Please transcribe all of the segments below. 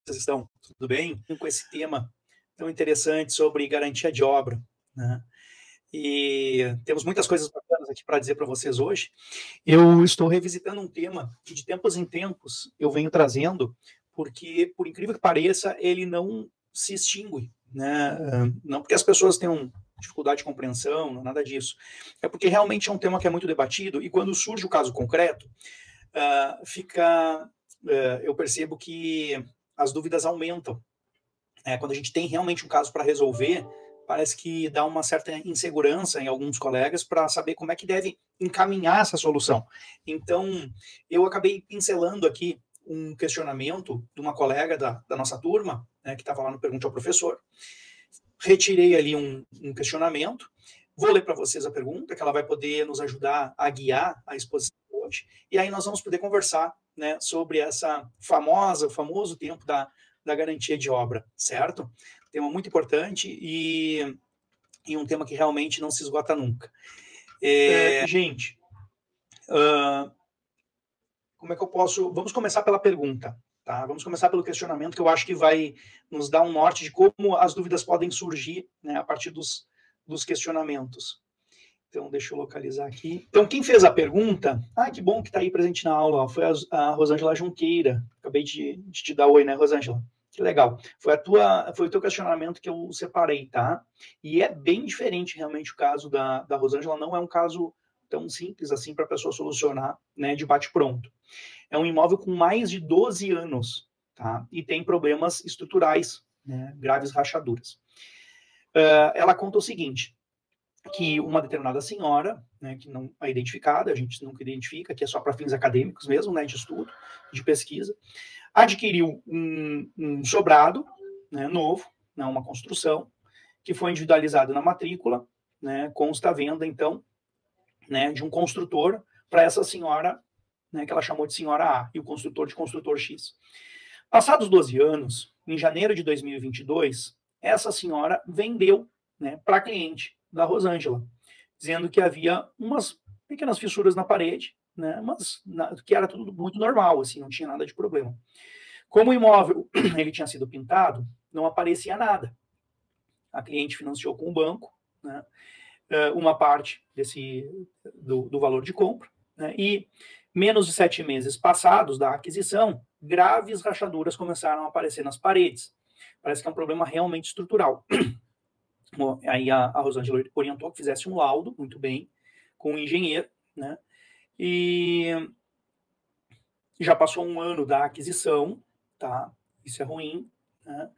vocês estão? Tudo bem? Com esse tema tão interessante sobre garantia de obra, né? E temos muitas coisas bacanas aqui para dizer para vocês hoje. Eu estou revisitando um tema que de tempos em tempos eu venho trazendo, porque, por incrível que pareça, ele não se extingue, né? Não porque as pessoas tenham dificuldade de compreensão, não nada disso. É porque realmente é um tema que é muito debatido e quando surge o caso concreto, eu percebo que as dúvidas aumentam. Quando a gente tem realmente um caso para resolver, parece que dá uma certa insegurança em alguns colegas para saber como é que deve encaminhar essa solução. Então, eu acabei pincelando aqui um questionamento de uma colega da nossa turma, né, que estava lá no Pergunte ao Professor. Retirei ali um questionamento, vou ler para vocês a pergunta, que ela vai poder nos ajudar a guiar a exposição hoje, e aí nós vamos poder conversar, né, sobre essa o famoso tempo da garantia de obra, certo? Tema muito importante e um tema que realmente não se esgota nunca. Gente, como é que eu posso... Vamos começar pela pergunta, tá? Vamos começar pelo questionamento, que eu acho que vai nos dar um norte de como as dúvidas podem surgir, né, a partir dos questionamentos. Então, deixa eu localizar aqui. Então, quem fez a pergunta... que bom que está aí presente na aula. Ó, foi a Rosângela Junqueira. Acabei de te dar oi, né, Rosângela? Que legal. Foi o teu questionamento que eu separei, tá? E é bem diferente, realmente, o caso da Rosângela. Não é um caso tão simples assim para a pessoa solucionar, né, de bate-pronto. É um imóvel com mais de 12 anos, tá? E tem problemas estruturais, né, graves rachaduras. Ela conta o seguinte, que uma determinada senhora, né, que não é identificada, a gente nunca identifica, que é só para fins acadêmicos mesmo, né, de estudo, de pesquisa, adquiriu um sobrado, né, novo, né, uma construção, que foi individualizado na matrícula, né, consta a venda, então, né, de um construtor para essa senhora, né, que ela chamou de senhora A, e o construtor de construtor X. Passados 12 anos, em janeiro de 2022, essa senhora vendeu, né, para a cliente da Rosângela, dizendo que havia umas pequenas fissuras na parede, né, mas que era tudo muito normal, assim, não tinha nada de problema. Como o imóvel ele tinha sido pintado, não aparecia nada. A cliente financiou com o banco, né, uma parte do valor de compra, né, e menos de 7 meses passados da aquisição, graves rachaduras começaram a aparecer nas paredes. Parece que é um problema realmente estrutural. Aí a Rosângela orientou que fizesse um laudo, muito bem, com um engenheiro, né? E já passou um ano da aquisição, tá? Isso é ruim, né?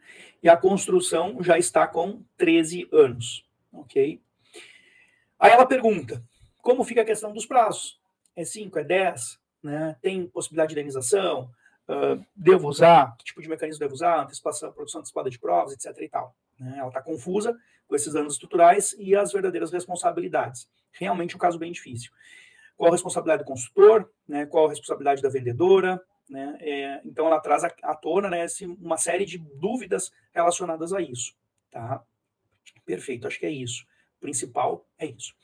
E a construção já está com 13 anos, ok? Aí ela pergunta, como fica a questão dos prazos? É 5, é 10? Né? Tem possibilidade de indenização? Devo usar? Que tipo de mecanismo devo usar? Antecipação, produção antecipada de provas, etc. e tal. Né? Ela está confusa com esses danos estruturais e as verdadeiras responsabilidades. Realmente um caso bem difícil. Qual a responsabilidade do construtor? Né? Qual a responsabilidade da vendedora? Né? Então ela traz à tona, né, uma série de dúvidas relacionadas a isso. Tá? Perfeito, acho que é isso. O principal é isso.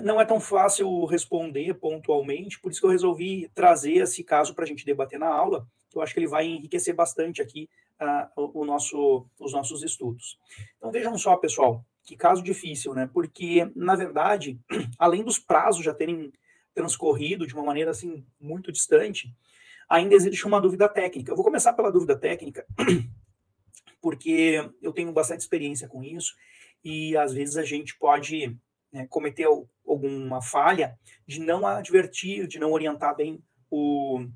Não é tão fácil responder pontualmente, por isso que eu resolvi trazer esse caso para a gente debater na aula, que eu acho que ele vai enriquecer bastante aqui os nossos estudos. Então vejam só, pessoal, que caso difícil, né? Porque, na verdade, além dos prazos já terem transcorrido de uma maneira assim muito distante, ainda existe uma dúvida técnica. Eu vou começar pela dúvida técnica, porque eu tenho bastante experiência com isso, e às vezes a gente pode, né, cometer alguma falha de não advertir, de não orientar bem o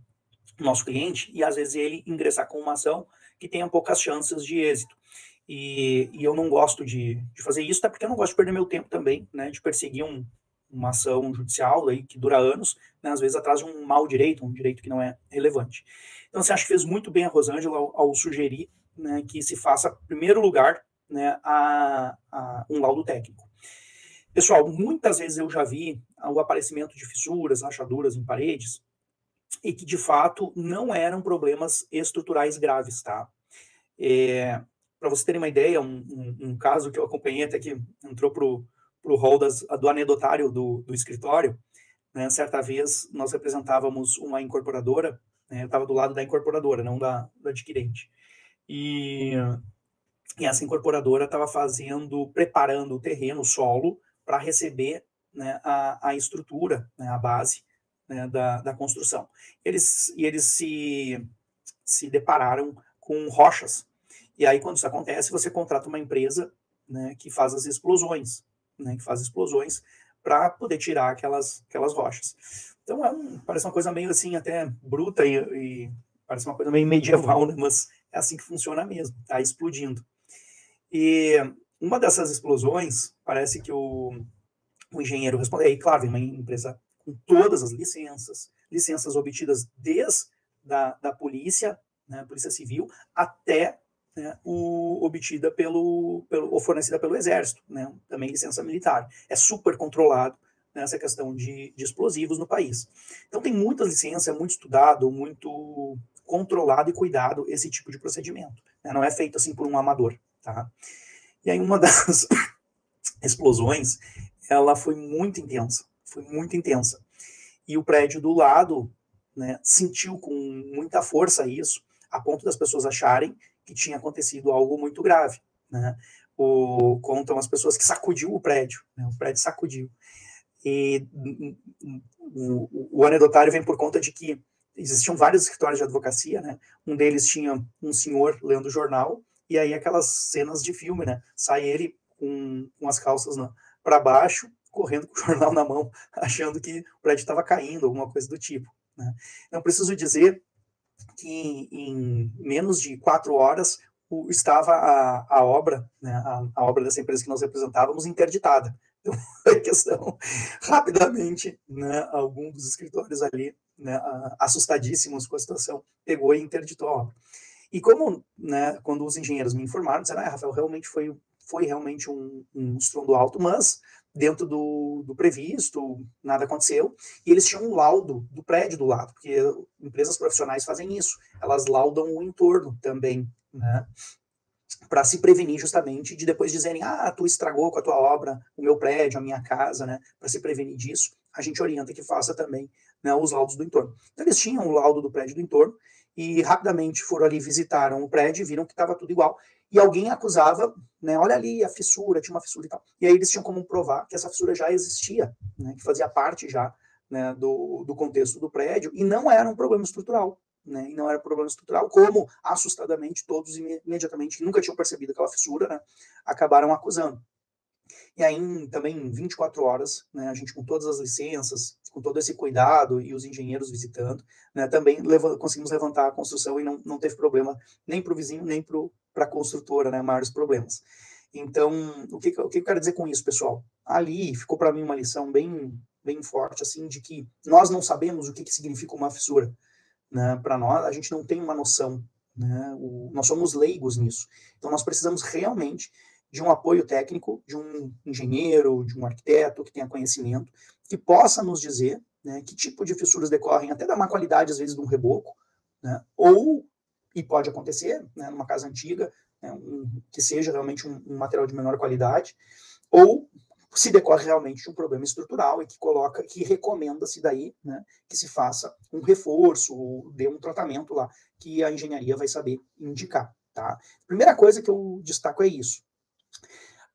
nosso cliente, e às vezes ele ingressar com uma ação que tenha poucas chances de êxito. E eu não gosto de fazer isso, até porque eu não gosto de perder meu tempo também, né, de perseguir uma ação judicial aí, que dura anos, né, às vezes atrás de um mau direito, um direito que não é relevante. Então, você acha que fez muito bem a Rosângela ao sugerir, né, que se faça, em primeiro lugar, né, um laudo técnico. Pessoal, muitas vezes eu já vi o aparecimento de fissuras, rachaduras em paredes, e que, de fato, não eram problemas estruturais graves, tá? Para vocês terem uma ideia, um caso que eu acompanhei, até que entrou para o rol do anedotário do escritório, né? Certa vez, nós representávamos uma incorporadora né? Eu estava do lado da incorporadora, não da adquirente. E essa incorporadora estava preparando o terreno, o solo, para receber, né, a estrutura, né, a base, né, da construção. Eles se depararam com rochas. E aí, quando isso acontece, você contrata uma empresa, né, que faz as explosões, né, para poder tirar aquelas rochas. Então, parece uma coisa meio assim, até bruta e parece uma coisa meio medieval, né, mas é assim que funciona mesmo, tá explodindo. E uma dessas explosões, parece que o engenheiro respondeu, e claro, uma empresa com todas as licenças obtidas desde da polícia, né, Polícia Civil, até, né, obtida ou fornecida pelo Exército, né, também licença militar. É super controlado nessa questão de explosivos no país. Então tem muitas licenças, é muito estudado, muito controlado e cuidado esse tipo de procedimento. Né, não é feito assim por um amador. Tá? E aí uma das explosões, ela foi muito intensa. E o prédio do lado, né, sentiu com muita força isso, a ponto das pessoas acharem que tinha acontecido algo muito grave. Né? Contam as pessoas que sacudiu o prédio, né? O prédio sacudiu. E o anedotário vem por conta de que existiam vários escritórios de advocacia, né? Um deles tinha um senhor lendo jornal, e aí aquelas cenas de filme, né? Sai ele com as calças para baixo, correndo com o jornal na mão, achando que o prédio estava caindo, alguma coisa do tipo. Né? Então, preciso dizer que em menos de 4 horas estava a obra, né, a obra dessa empresa que nós representávamos, interditada. Então, a questão, rapidamente, né, algum dos escritórios ali, né, assustadíssimos com a situação, pegou e interditou a obra. E como, né, quando os engenheiros me informaram, disseram, Rafael, realmente foi realmente um estrondo alto, mas dentro do previsto, nada aconteceu, e eles tinham um laudo do prédio do lado, porque empresas profissionais fazem isso, elas laudam o entorno também, né, para se prevenir justamente de depois dizerem, tu estragou com a tua obra o meu prédio, a minha casa, né, para se prevenir disso, a gente orienta que faça também, né, os laudos do entorno. Então eles tinham o laudo do prédio do entorno, e rapidamente foram ali, visitaram o prédio e viram que estava tudo igual. E alguém acusava, né, olha ali a fissura, tinha uma fissura e tal. E aí eles tinham como provar que essa fissura já existia, né, que fazia parte já, né, do contexto do prédio, e não era um problema estrutural. Né, e não era problema estrutural, como assustadamente todos imediatamente, que nunca tinham percebido aquela fissura, né, acabaram acusando. E aí, também, em 24 horas, né, a gente com todas as licenças, com todo esse cuidado e os engenheiros visitando, né, também conseguimos levantar a construção e não teve problema nem para o vizinho, nem para a construtora, né, maiores problemas. Então, o que eu quero dizer com isso, pessoal? Ali ficou para mim uma lição bem forte, assim, de que nós não sabemos o que significa uma fissura. Né? Para nós, a gente não tem uma noção. Né? Nós somos leigos nisso. Então, nós precisamos realmente de um apoio técnico, de um engenheiro, de um arquiteto que tenha conhecimento, que possa nos dizer, né, que tipo de fissuras decorrem até da má qualidade, às vezes, de um reboco, né, e pode acontecer, né, numa casa antiga, né, que seja realmente um material de menor qualidade, ou se decorre realmente de um problema estrutural e que recomenda-se daí, né, que se faça um reforço ou dê um tratamento lá que a engenharia vai saber indicar. Tá? Primeira coisa que eu destaco é isso.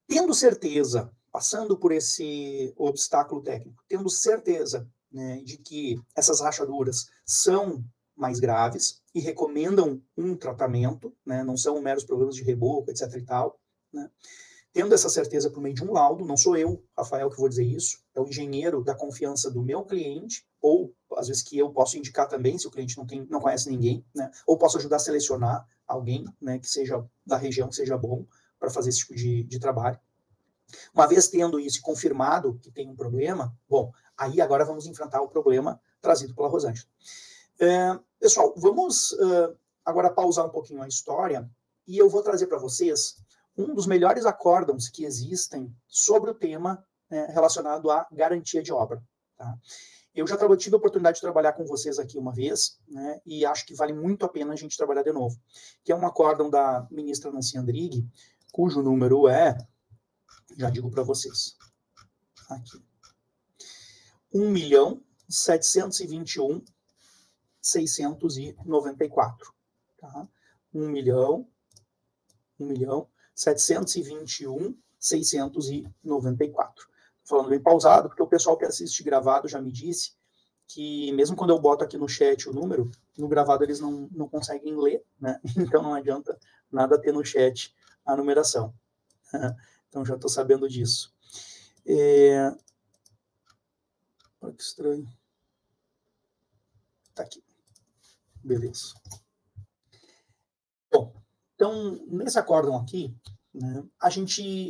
Tendo certeza, passando por esse obstáculo técnico, tendo certeza, né, de que essas rachaduras são mais graves e recomendam um tratamento, né, não são meros problemas de reboco, etc. e tal, né, tendo essa certeza por meio de um laudo, não sou eu, Rafael, que vou dizer isso, é o engenheiro da confiança do meu cliente, ou às vezes que eu posso indicar também, se o cliente não conhece ninguém, né, ou posso ajudar a selecionar alguém, né, que seja da região, que seja bom para fazer esse tipo de trabalho. Uma vez tendo isso confirmado que tem um problema, bom, aí agora vamos enfrentar o problema trazido pela Rosângela. Pessoal, vamos agora pausar um pouquinho a história e eu vou trazer para vocês um dos melhores acórdãos que existem sobre o tema relacionado à garantia de obra. Tá? Eu já tive a oportunidade de trabalhar com vocês aqui uma vez, né, e acho que vale muito a pena a gente trabalhar de novo, que é um acórdão da ministra Nancy Andrighi, cujo número é, já digo para vocês, aqui, 1.721.000 694. Tá? 1.721.694. Falando bem pausado, porque o pessoal que assiste gravado já me disse que mesmo quando eu boto aqui no chat o número, no gravado eles não conseguem ler, né? Então não adianta nada ter no chat a numeração. Então já estou sabendo disso. Olha que estranho. Tá aqui. Beleza. Bom, então, nesse acórdão aqui, né,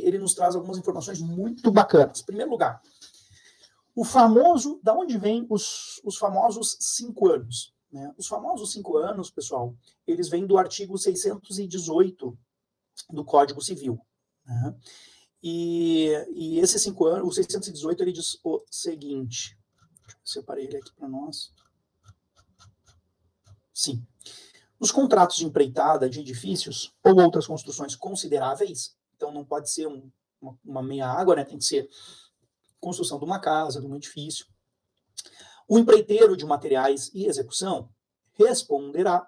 ele nos traz algumas informações muito bacanas. Em primeiro lugar, da onde vem os famosos 5 anos? Né? Os famosos 5 anos, pessoal, eles vêm do artigo 618 do Código Civil. Né? E esses 5 anos, o 618, ele diz o seguinte. Deixa eu separei ele aqui para nós. Sim. Os contratos de empreitada de edifícios ou outras construções consideráveis, então não pode ser uma meia água, né? Tem que ser construção de uma casa, de um edifício. O empreiteiro de materiais e execução responderá,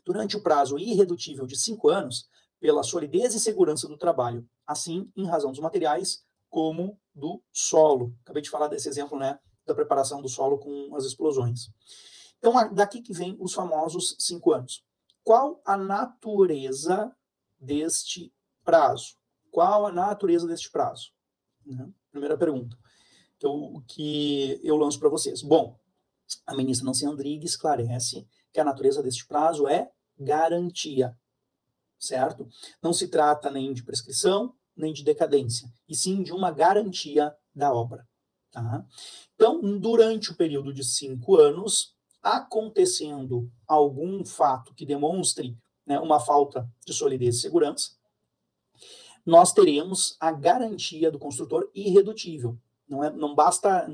durante o prazo irredutível de 5 anos, pela solidez e segurança do trabalho, assim em razão dos materiais como do solo. Acabei de falar desse exemplo, né, da preparação do solo com as explosões. Então, daqui que vem os famosos 5 anos. Qual a natureza deste prazo? Qual a natureza deste prazo? Primeira pergunta que eu lanço para vocês. Bom, a ministra Nancy Andrighi esclarece que a natureza deste prazo é garantia, certo? Não se trata nem de prescrição, nem de decadência, e sim de uma garantia da obra. Tá? Então, durante o período de 5 anos, acontecendo algum fato que demonstre, né, uma falta de solidez e segurança, nós teremos a garantia do construtor irredutível. Não basta,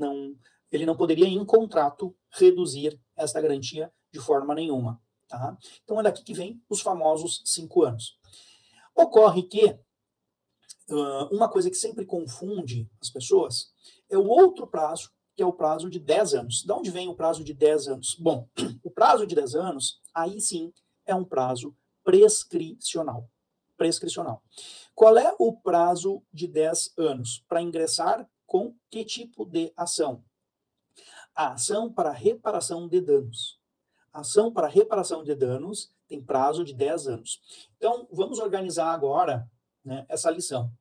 ele não poderia em contrato reduzir esta garantia de forma nenhuma. Tá? Então é daqui que vem os famosos 5 anos. Ocorre que uma coisa que sempre confunde as pessoas é o outro prazo, que é o prazo de 10 anos. De onde vem o prazo de 10 anos? Bom, o prazo de 10 anos, aí sim, é um prazo prescricional. Qual é o prazo de 10 anos? Para ingressar com que tipo de ação? A ação para reparação de danos. A ação para reparação de danos tem prazo de 10 anos. Então, vamos organizar agora, né, essa lição.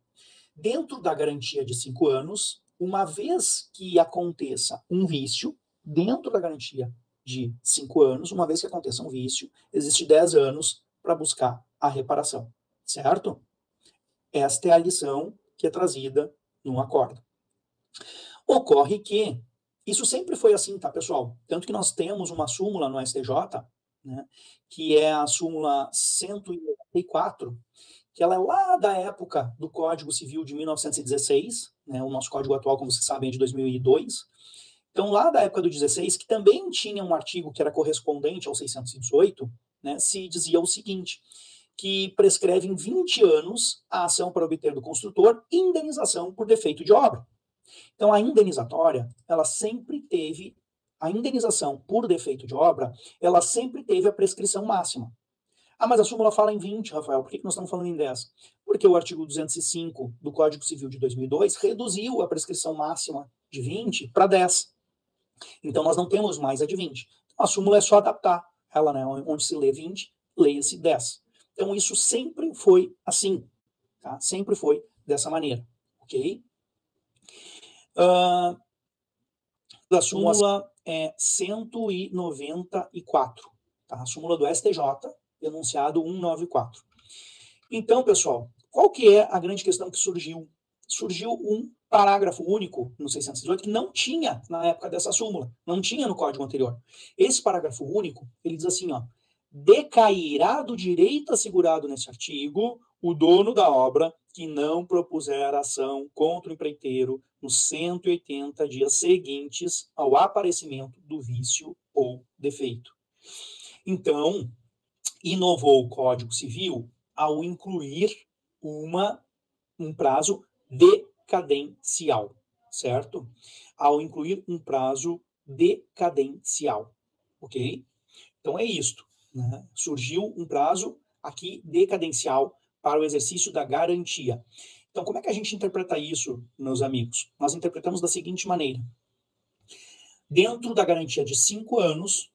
Dentro da garantia de 5 anos, uma vez que aconteça um vício, dentro da garantia de 5 anos, uma vez que aconteça um vício, existe 10 anos para buscar a reparação, certo? Esta é a lição que é trazida no acórdão. Ocorre que isso sempre foi assim, tá, pessoal? Tanto que nós temos uma súmula no STJ, né, que é a súmula 194, que ela é lá da época do Código Civil de 1916, né, o nosso código atual, como vocês sabem, é de 2002. Então, lá da época do 16, que também tinha um artigo que era correspondente ao 618, né, se dizia o seguinte, que prescreve em 20 anos a ação para obter do construtor indenização por defeito de obra. Então, a indenizatória, ela sempre teve, a indenização por defeito de obra, ela sempre teve a prescrição máxima. Ah, mas a súmula fala em 20, Rafael, por que nós estamos falando em 10? Porque o artigo 205 do Código Civil de 2002 reduziu a prescrição máxima de 20 para 10. Então, nós não temos mais a de 20. A súmula é só adaptar ela, né? Onde se lê 20, leia-se 10. Então, isso sempre foi assim. Tá? Sempre foi dessa maneira. Ok? A súmula é 194. Tá? A súmula do STJ, enunciado 194. Então, pessoal, qual que é a grande questão que surgiu? Surgiu um parágrafo único no 618 que não tinha na época dessa súmula, não tinha no código anterior. Esse parágrafo único, ele diz assim, ó, decairá do direito assegurado nesse artigo o dono da obra que não propuser ação contra o empreiteiro nos 180 dias seguintes ao aparecimento do vício ou defeito. Então, inovou o Código Civil ao incluir um prazo decadencial, certo? Ao incluir um prazo decadencial. ok? Então é isto, né? Surgiu um prazo aqui decadencial para o exercício da garantia. Então, como é que a gente interpreta isso, meus amigos? Nós interpretamos da seguinte maneira. Dentro da garantia de 5 anos,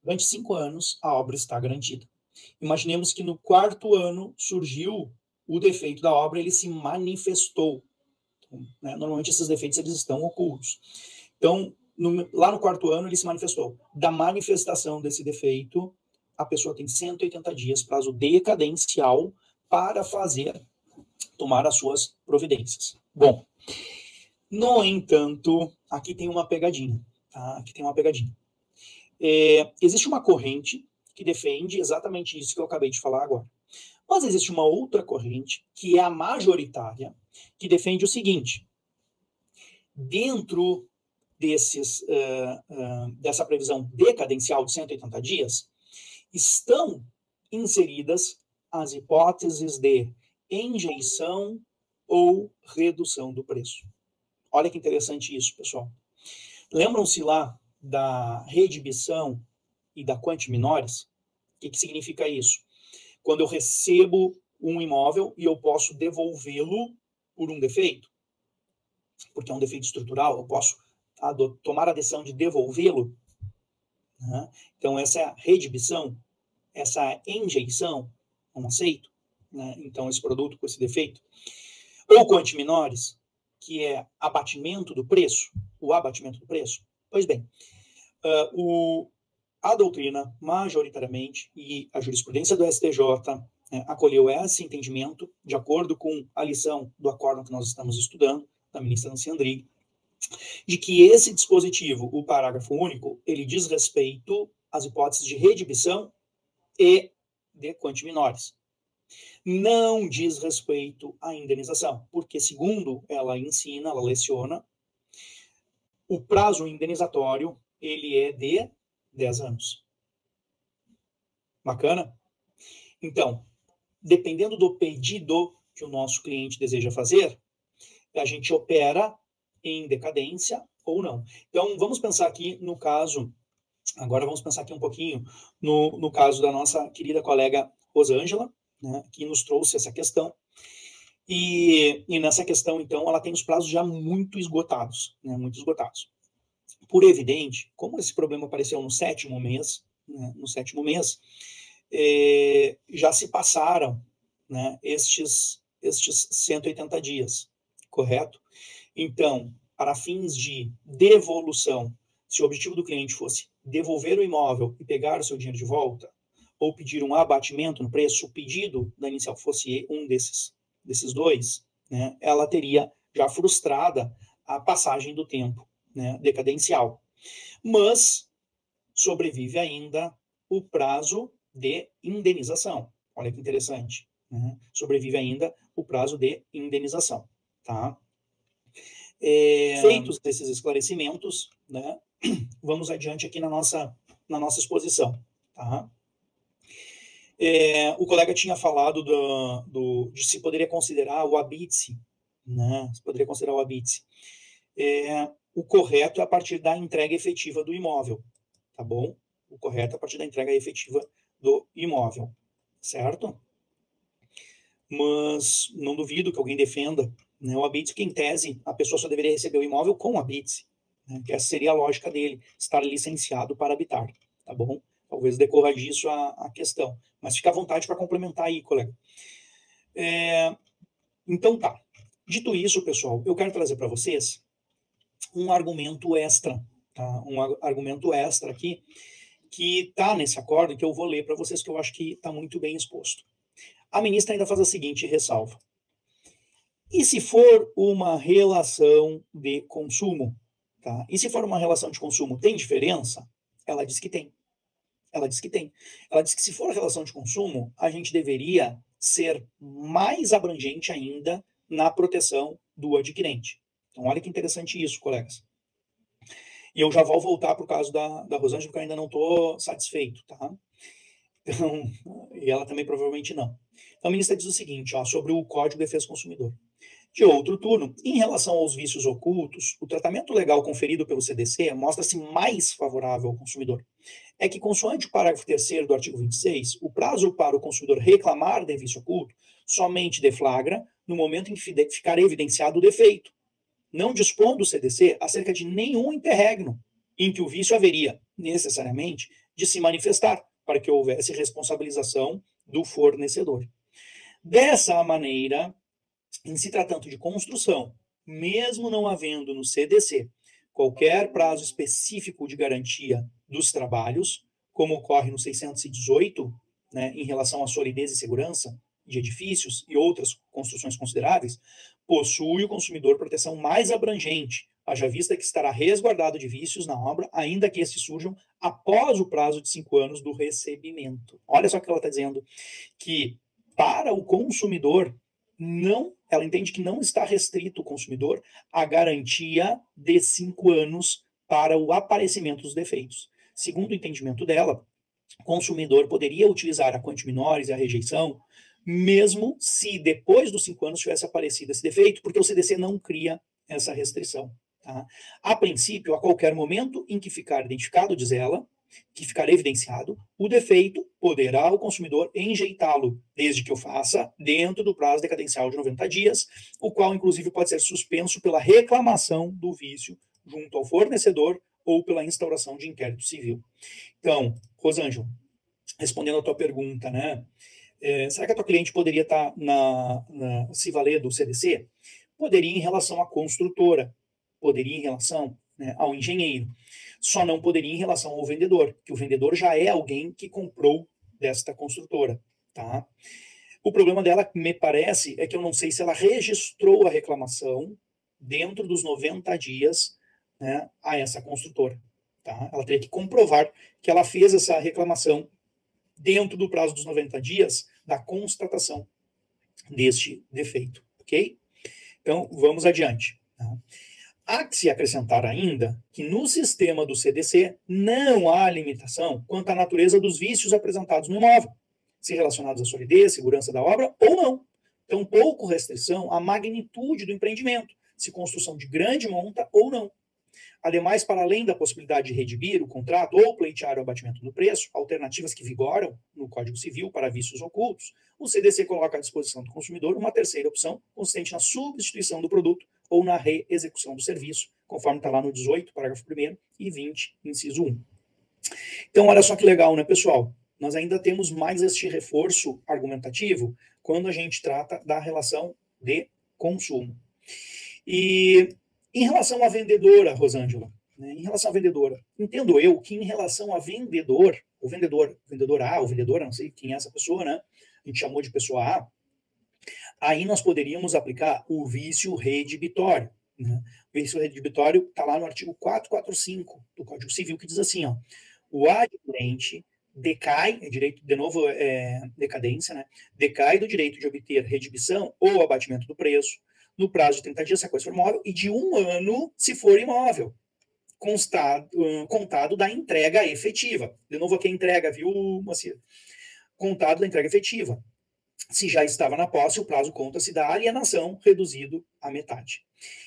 durante 5 anos, a obra está garantida. Imaginemos que no 4º ano surgiu o defeito da obra, ele se manifestou. Então, né, normalmente esses defeitos eles estão ocultos. Então, lá no 4º ano ele se manifestou. Da manifestação desse defeito, a pessoa tem 180 dias, prazo decadencial, para tomar as suas providências. Bom, no entanto, aqui tem uma pegadinha. Tá? Aqui tem uma pegadinha. Existe uma corrente que defende exatamente isso que eu acabei de falar agora. Mas existe uma outra corrente, que é a majoritária, que defende o seguinte: dentro dessa previsão decadencial de 180 dias, estão inseridas as hipóteses de enjeição ou redução do preço. Olha que interessante isso, pessoal. Lembram-se lá da redibição e da quanti minores? O que significa isso? Quando eu recebo um imóvel e eu posso devolvê-lo por um defeito, porque é um defeito estrutural, eu posso tomar a decisão de devolvê-lo. Né? Então, essa é a redibição, essa enjeição, não aceito, né? Então, esse produto com esse defeito. Ou quanti minores, que é abatimento do preço, o abatimento do preço. Pois bem, a doutrina, majoritariamente, e a jurisprudência do STJ acolheu esse entendimento, de acordo com a lição do acórdão que nós estamos estudando, da ministra Nancy Andrighi, de que esse dispositivo, o parágrafo único, ele diz respeito às hipóteses de redibição e de quanti minores. Não diz respeito à indenização, porque, segundo ela ensina, ela leciona, o prazo indenizatório, ele é de 10 anos. Bacana? Então, dependendo do pedido que o nosso cliente deseja fazer, a gente opera em decadência ou não. Então, vamos pensar aqui no caso, agora vamos pensar aqui um pouquinho no caso da nossa querida colega Rosângela, né, que nos trouxe essa questão. E nessa questão, então, ela tem os prazos já muito esgotados, né, muito esgotados. Por evidente, como esse problema apareceu no 7º mês, né, já se passaram, né, estes 180 dias, correto? Então, para fins de devolução, se o objetivo do cliente fosse devolver o imóvel e pegar o seu dinheiro de volta, ou pedir um abatimento no preço, o pedido da inicial fosse um desses dois, né, ela teria já frustrada a passagem do tempo, né, decadencial. Mas sobrevive ainda o prazo de indenização. Olha que interessante. Né? Sobrevive ainda o prazo de indenização. Tá? Feitos esses esclarecimentos, né, vamos adiante aqui na nossa exposição. Tá? O colega tinha falado de se poderia considerar o habite, né? Se poderia considerar o habite. O correto é a partir da entrega efetiva do imóvel, tá bom? O correto é a partir da entrega efetiva do imóvel, certo? Mas não duvido que alguém defenda, né, o habite, que em tese a pessoa só deveria receber o imóvel com o habite, né, que essa seria a lógica dele, estar licenciado para habitar, tá bom? Talvez decorra disso a questão, mas fica à vontade para complementar aí, colega. Então tá. Dito isso, pessoal, eu quero trazer para vocês um argumento extra, tá? Um argumento extra aqui, que está nesse acordo, que eu vou ler para vocês, que eu acho que está muito bem exposto. A ministra ainda faz a seguinte ressalva. E se for uma relação de consumo? Tá? E se for uma relação de consumo, tem diferença? Ela diz que tem. Ela diz que tem. Ela diz que se for relação de consumo, a gente deveria ser mais abrangente ainda na proteção do adquirente. Então, olha que interessante isso, colegas. E eu já vou voltar para o caso da Rosângela, porque eu ainda não estou satisfeito, tá? Então, e ela também provavelmente não. Então, a ministra diz o seguinte, ó, sobre o Código de Defesa do Consumidor. De outro turno, em relação aos vícios ocultos, o tratamento legal conferido pelo CDC mostra-se mais favorável ao consumidor. É que, consoante o parágrafo 3º do artigo 26, o prazo para o consumidor reclamar de vício oculto somente deflagra no momento em que ficar evidenciado o defeito, não dispondo o CDC acerca de nenhum interregno em que o vício haveria, necessariamente, de se manifestar, para que houvesse responsabilização do fornecedor. Dessa maneira, em se tratando de construção, mesmo não havendo no CDC qualquer prazo específico de garantia dos trabalhos, como ocorre no 618, né, em relação à solidez e segurança de edifícios e outras construções consideráveis, possui o consumidor proteção mais abrangente, haja vista que estará resguardado de vícios na obra, ainda que estes surjam após o prazo de 5 anos do recebimento. Olha só o que ela está dizendo, que para o consumidor, ela entende que não está restrito o consumidor à garantia de 5 anos para o aparecimento dos defeitos. Segundo o entendimento dela, o consumidor poderia utilizar a quanti minores e a rejeição, mesmo se depois dos 5 anos tivesse aparecido esse defeito, porque o CDC não cria essa restrição. Tá? A princípio, a qualquer momento em que ficar identificado, diz ela, que ficar evidenciado, o defeito poderá o consumidor enjeitá-lo, desde que o faça dentro do prazo decadencial de 90 dias, o qual, inclusive, pode ser suspenso pela reclamação do vício junto ao fornecedor ou pela instauração de inquérito civil. Então, Rosângela, respondendo à tua pergunta, né? Será que a tua cliente poderia estar se valer do CDC? Poderia em relação à construtora, poderia em relação, né, ao engenheiro. Só não poderia em relação ao vendedor, que o vendedor já é alguém que comprou desta construtora, tá? O problema dela, me parece, é que eu não sei se ela registrou a reclamação dentro dos 90 dias, né, a essa construtora, tá? Ela teria que comprovar que ela fez essa reclamação dentro do prazo dos 90 dias da constatação deste defeito, ok? Então, vamos adiante. Tá? Há que se acrescentar ainda que no sistema do CDC não há limitação quanto à natureza dos vícios apresentados no imóvel, se relacionados à solidez, segurança da obra ou não. Tampouco restrição à magnitude do empreendimento, se construção de grande monta ou não. Ademais, para além da possibilidade de redimir o contrato ou pleitear o abatimento do preço, alternativas que vigoram no Código Civil para vícios ocultos, o CDC coloca à disposição do consumidor uma terceira opção, consistente na substituição do produto ou na reexecução do serviço, conforme está lá no 18, parágrafo 1º, e 20, inciso 1. Então, olha só que legal, né, pessoal? Nós ainda temos mais este reforço argumentativo quando a gente trata da relação de consumo. E em relação à vendedora, Rosângela, né, em relação à vendedora, entendo eu que em relação a vendedor A, ou vendedora, não sei quem é essa pessoa, né? A gente chamou de pessoa A, aí nós poderíamos aplicar o vício redibitório. Né? O vício redibitório está lá no artigo 445 do Código Civil, que diz assim, ó, o adquirente decai, direito, de novo, decadência, né? Decai do direito de obter redibição ou abatimento do preço, no prazo de 30 dias, se a coisa for imóvel, e de 1 ano, se for imóvel, contado da entrega efetiva. De novo aqui a entrega, viu, Moacir? Contado da entrega efetiva. Se já estava na posse, o prazo conta-se da alienação reduzido à metade.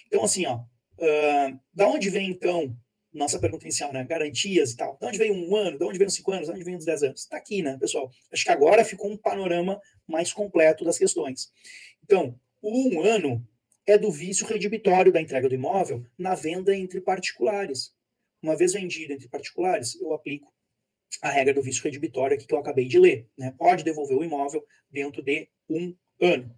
Então, assim, ó, da onde vem, então, nossa pergunta inicial, né? Garantias e tal. Da onde vem 1 ano? Da onde vem os 5 anos? Da onde vem os 10 anos? Está aqui, né, pessoal? Acho que agora ficou um panorama mais completo das questões. Então, o 1 ano é do vício redibitório da entrega do imóvel na venda entre particulares. Uma vez vendido entre particulares, eu aplico a regra do vício redibitório aqui que eu acabei de ler. Né? Pode devolver o imóvel dentro de 1 ano.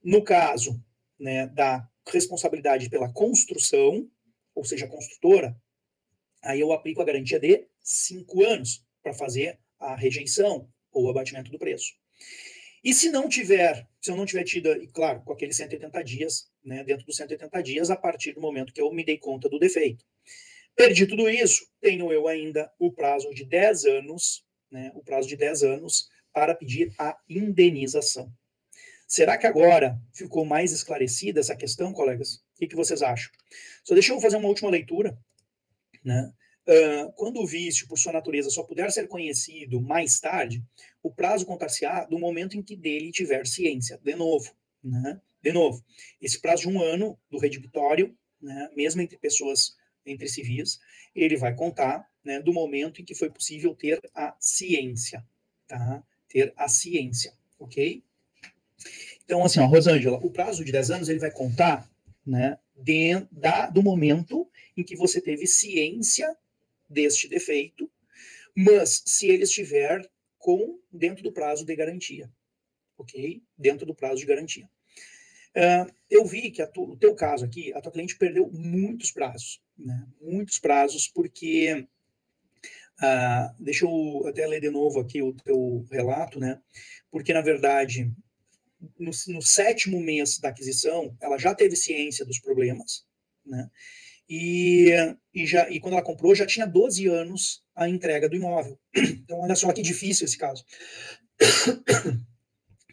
No caso, né, da responsabilidade pela construção, ou seja, a construtora, aí eu aplico a garantia de 5 anos para fazer a rejeição ou o abatimento do preço. E se eu não tiver tido, e claro, com aqueles 180 dias, né, dentro dos 180 dias, a partir do momento que eu me dei conta do defeito. Perdi tudo isso, tenho eu ainda o prazo de 10 anos, né, o prazo de 10 anos para pedir a indenização. Será que agora ficou mais esclarecida essa questão, colegas? O que vocês acham? Só deixa eu fazer uma última leitura, né? Quando o vício, por sua natureza, só puder ser conhecido mais tarde, o prazo contar-se-á do momento em que dele tiver ciência. De novo, né? De novo, esse prazo de 1 ano do redibitório, né, mesmo entre pessoas, entre civis, ele vai contar, né, do momento em que foi possível ter a ciência, tá? Ter a ciência, ok? Então, assim, ó, Rosângela, o prazo de 10 anos ele vai contar, né, do momento em que você teve ciência deste defeito, mas se ele estiver dentro do prazo de garantia, ok? Dentro do prazo de garantia. Eu vi que o teu caso aqui, a tua cliente perdeu muitos prazos, né? Muitos prazos, porque deixa eu até ler de novo aqui o teu relato, né? Porque, na verdade, no 7º mês da aquisição, ela já teve ciência dos problemas, né? E quando ela comprou, já tinha 12 anos a entrega do imóvel. Então, olha só que difícil esse caso.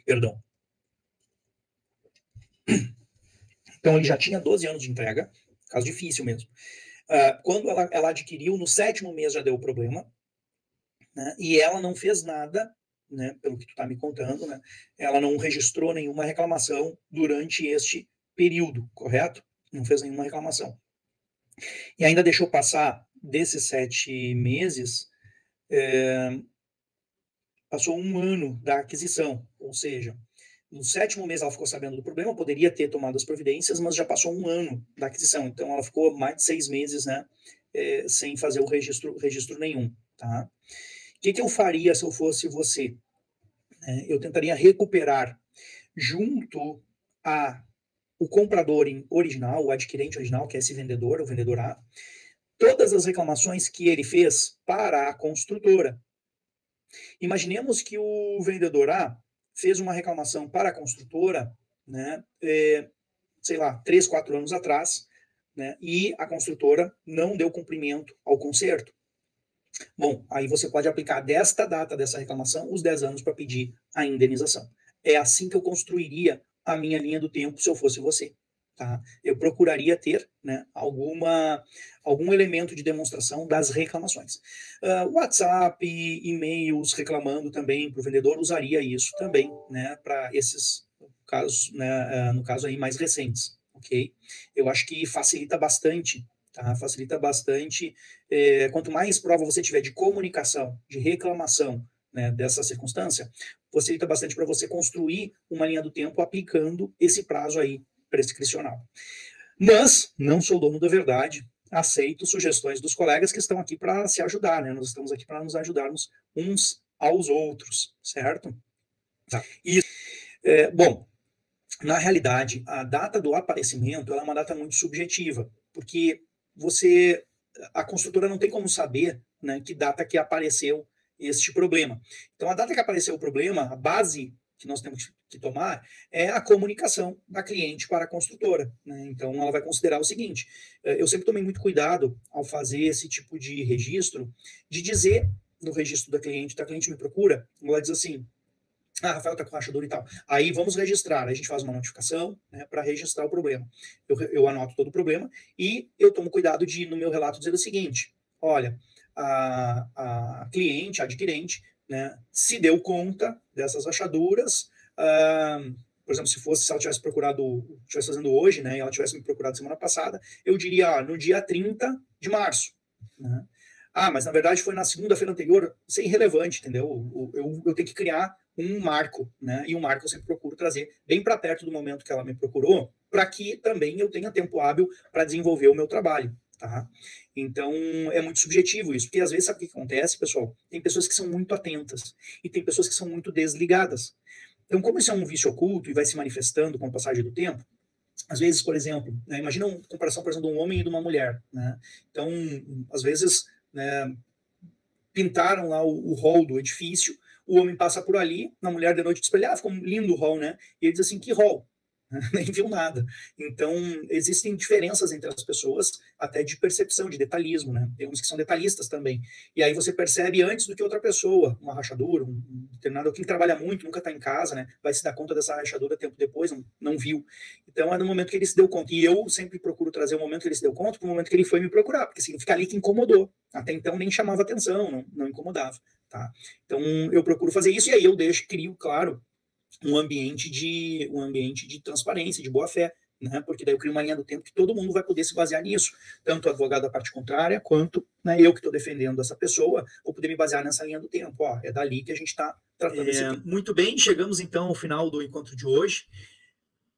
Perdão. Então, ele já tinha 12 anos de entrega, caso difícil mesmo. Quando ela adquiriu, no 7º mês já deu problema, né? E ela não fez nada, né, pelo que tu está me contando, né? Ela não registrou nenhuma reclamação durante este período, correto? Não fez nenhuma reclamação. E ainda deixou passar desses 7 meses, passou 1 ano da aquisição, ou seja, no 7º mês ela ficou sabendo do problema, poderia ter tomado as providências, mas já passou 1 ano da aquisição, então ela ficou mais de 6 meses, né, sem fazer o registro nenhum, tá? O que eu faria se eu fosse você? Eu tentaria recuperar junto o comprador original, o adquirente original, que é esse vendedor, o vendedor A, todas as reclamações que ele fez para a construtora. Imaginemos que o vendedor A fez uma reclamação para a construtora, né, sei lá, 3, 4 anos atrás, né, e a construtora não deu cumprimento ao conserto. Bom, aí você pode aplicar desta data dessa reclamação os 10 anos para pedir a indenização. É assim que eu construiria a minha linha do tempo se eu fosse você. Tá? Eu procuraria ter, né, algum elemento de demonstração das reclamações. WhatsApp, e-mails reclamando também para o vendedor, usaria isso também, né, para esses casos, né, no caso aí mais recentes, ok? Eu acho que facilita bastante, tá? Facilita bastante. Quanto mais prova você tiver de comunicação, de reclamação, né, dessa circunstância, facilita bastante para você construir uma linha do tempo aplicando esse prazo aí prescricional. Mas não sou dono da verdade, aceito sugestões dos colegas que estão aqui para se ajudar, né? Nós estamos aqui para nos ajudarmos uns aos outros, certo? Tá. E, bom, na realidade, a data do aparecimento é uma data muito subjetiva, porque a construtora não tem como saber, né, que data que apareceu este problema. Então, a data que apareceu o problema, a base que nós temos que tomar é a comunicação da cliente para a construtora, né? Então, ela vai considerar o seguinte: eu sempre tomei muito cuidado ao fazer esse tipo de registro, de dizer no registro da cliente me procura, ela diz assim: Rafael tá com rachadura e tal. Aí vamos registrar. Aí a gente faz uma notificação, né, para registrar o problema. Eu anoto todo o problema e eu tomo cuidado de, no meu relato, dizer o seguinte: olha, a cliente, a adquirente, né, se deu conta dessas rachaduras. Por exemplo, se ela tivesse fazendo hoje, né, e ela tivesse me procurado semana passada, eu diria, no dia 30 de março. Né? Mas na verdade foi na segunda-feira anterior. Isso é irrelevante, entendeu? Eu tenho que criar um marco, né? E um marco eu sempre procuro trazer bem para perto do momento que ela me procurou, para que também eu tenha tempo hábil para desenvolver o meu trabalho, tá? Então é muito subjetivo isso, porque às vezes sabe o que acontece, pessoal? Tem pessoas que são muito atentas e tem pessoas que são muito desligadas. Então, como isso é um vício oculto e vai se manifestando com a passagem do tempo, às vezes, por exemplo, né, imagina uma comparação, por exemplo, de um homem e de uma mulher, né? Então, às vezes, né, pintaram lá o hall do edifício, o homem passa por ali, na mulher de noite diz para ele, ficou um lindo hall, né? E ele diz assim, que hall? Nem viu nada. Então, existem diferenças entre as pessoas, até de percepção, de detalhismo, né? Tem uns que são detalhistas também. E aí você percebe antes do que outra pessoa, uma rachadura, um determinado, quem trabalha muito, nunca está em casa, né? Vai se dar conta dessa rachadura tempo depois, não viu. Então, é no momento que ele se deu conta. E eu sempre procuro trazer o momento que ele se deu conta para o momento que ele foi me procurar, porque significa ali que incomodou. Até então nem chamava atenção, não incomodava, tá? Então, eu procuro fazer isso e aí eu crio, claro, um ambiente de transparência, de boa-fé, né? Porque daí eu crio uma linha do tempo que todo mundo vai poder se basear nisso, tanto o advogado da parte contrária, quanto, né, eu que estou defendendo essa pessoa, vou poder me basear nessa linha do tempo. Ó, é dali que a gente está tratando esse tema. Muito bem, chegamos então ao final do encontro de hoje.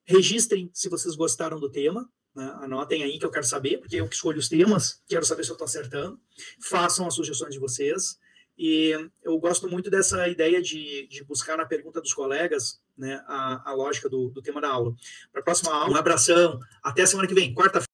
Registrem se vocês gostaram do tema, né? Anotem aí que eu quero saber, porque eu que escolho os temas, quero saber se eu estou acertando. Façam as sugestões de vocês. E eu gosto muito dessa ideia de buscar na pergunta dos colegas, né, a lógica do tema da aula. Para a próxima aula, um abração, até a semana que vem, quarta-feira.